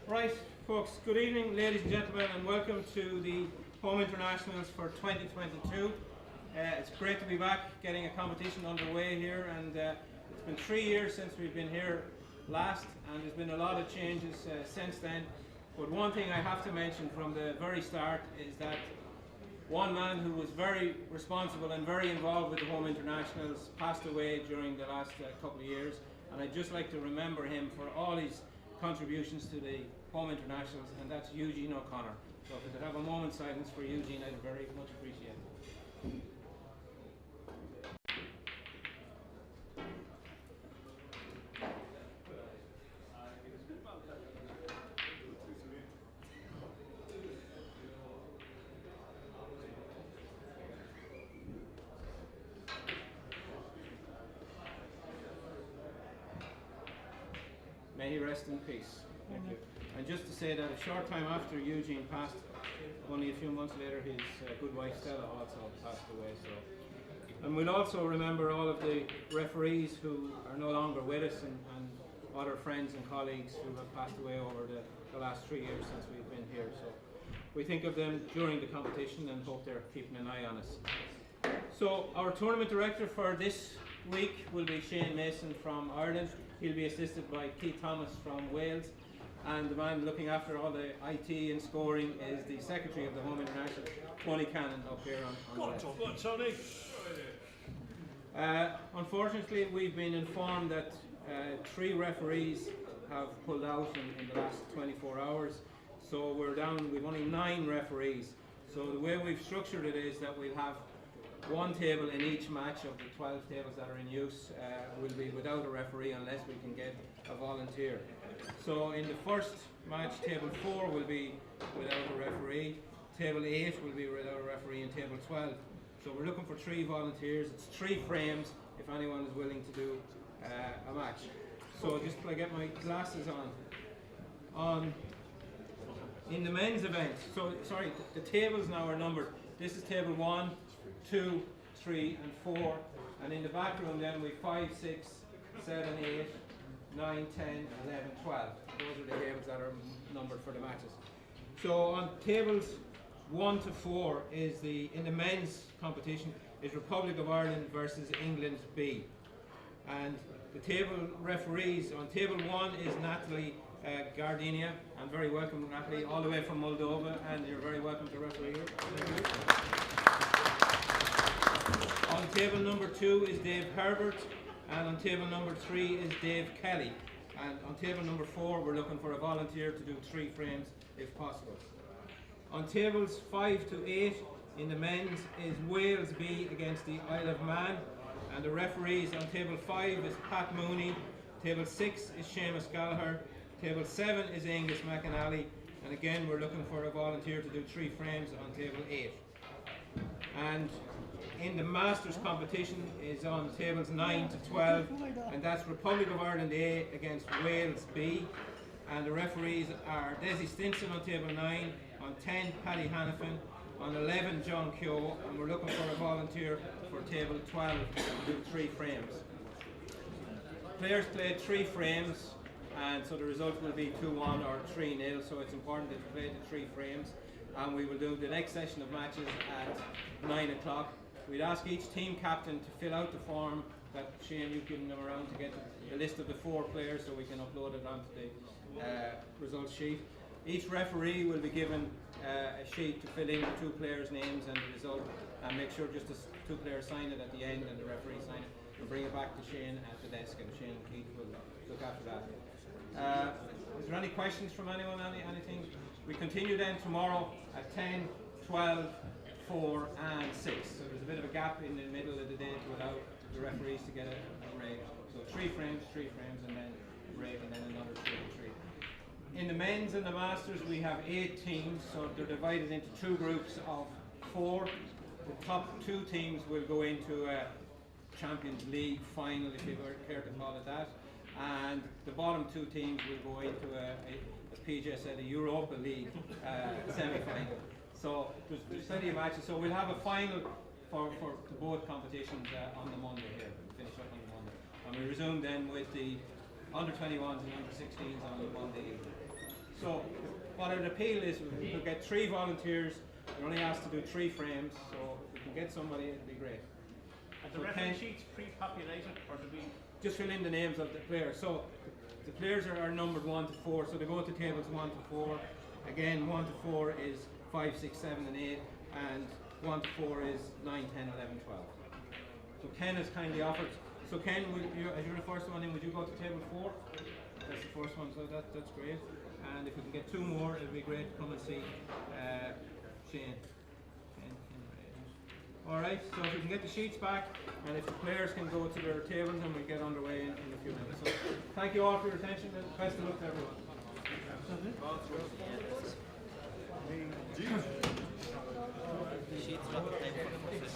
Right, folks, good evening, ladies and gentlemen, and welcome to the Home Internationals for 2022. It's great to be back, getting a competition underway here, and it's been 3 years since we've been here last, and there's been a lot of changes since then. But one thing I have to mention from the very start is that one man who was very responsible and very involved with the Home Internationals passed away during the last couple of years, and I'd just like to remember him for all his contributions to the Home Internationals, and that's Eugene O'Connor. So if we could have a moment's silence for Eugene, I'd very much appreciate it. May he rest in peace. Thank you. And just to say that a short time after Eugene passed, only a few months later, his good wife Stella also passed away. So, and we'll also remember all of the referees who are no longer with us, and other friends and colleagues who have passed away over the last 3 years since we've been here. So we think of them during the competition and hope they're keeping an eye on us. So our tournament director for this week will be Shane Mason from Ireland. He'll be assisted by Keith Thomas from Wales, and the man looking after all the IT and scoring is the Secretary of the Home International, Tony Cannon, up here on the left. Go on, Tony. Unfortunately, we've been informed that 3 referees have pulled out in the last 24 hours, so we've only 9 referees. So the way we've structured it is that we'll have one table in each match of the 12 tables that are in use will be without a referee unless we can get a volunteer. So in the first match, table 4 will be without a referee, table 8 will be without a referee, and table 12. So we're looking for 3 volunteers. It's 3 frames if anyone is willing to do a match. So just till I get my glasses on. In the men's event, so sorry, the tables now are numbered. This is table 1, 2, 3 and 4, and in the back room then we 5, 6, 7, 8, 9, 10, 11, 12. Those are the tables that are numbered for the matches. So on tables 1 to 4 is in the men's competition is Republic of Ireland versus England B. And the table referees on table 1 is Natalie Gardenia. I'm very welcome, Natalie, all the way from Moldova, and you're very welcome to referee here. On table number 2 is Dave Herbert, and on table number 3 is Dave Kelly. And on table number 4 we're looking for a volunteer to do 3 frames if possible. On tables 5 to 8 in the men's is Wales B against the Isle of Man, and the referees on table 5 is Pat Mooney, table 6 is Seamus Gallagher, table 7 is Angus McAnally, and again we're looking for a volunteer to do 3 frames on table 8. And in the Masters competition is on tables 9 to 12, and that's Republic of Ireland A against Wales B, and the referees are Desi Stinson on table 9, on 10 Paddy Hannafin, on 11 John Keogh, and we're looking for a volunteer for table 12 to do 3 frames. Players played 3 frames, and so the result will be 2-1 or 3-0, so it's important that you play the 3 frames, and we will do the next session of matches at 9 o'clock. We'd ask each team captain to fill out the form that Shane, you've given them around to get the list of the 4 players so we can upload it onto the results sheet. Each referee will be given a sheet to fill in the 2 players' names and the result, and make sure just the 2 players sign it at the end and the referee sign it, and bring it back to Shane at the desk, and Shane and Keith will look after that. Is there any questions from anyone? Anything? We continue then tomorrow at 10, 12, 4 and 6. So there's a bit of a gap in the middle of the day to allow the referees to get a break. So 3 frames, and then a break, and then another 3 and 3. In the men's and the masters we have 8 teams, so they're divided into 2 groups of 4. The top 2 teams will go into a Champions League final, if you care to call it that, and the bottom 2 teams will go into as PJ said, a Europa League semi-final. So there's plenty of matches. So we'll have a final for both competitions on the Monday here. We'll finish up on the Monday. And we resume then with the under-21s and under-16s on the Monday evening. So what I'd appeal is we could get 3 volunteers. You're only asked to do 3 frames, so if we can get somebody, it'd be great. Are the reference sheets pre-populated, or do we just fill in the names of the players? So the players are numbered 1 to 4, so they go to tables 1 to 4. Again, 1 to 4 is 5, 6, 7, and 8, and 1 to 4 is 9, 10, 11, 12. So Ken has kindly offered. So Ken, as you're the first one in, would you go to table 4? That's the first one, so that's great. And if we can get 2 more, it'd be great to come and see Shane. Alright, so if we can get the sheets back, and if the players can go to their tables, and we'll get underway in a few minutes. So thank you all for your attention, and best of luck to everyone. Sheets are on the table.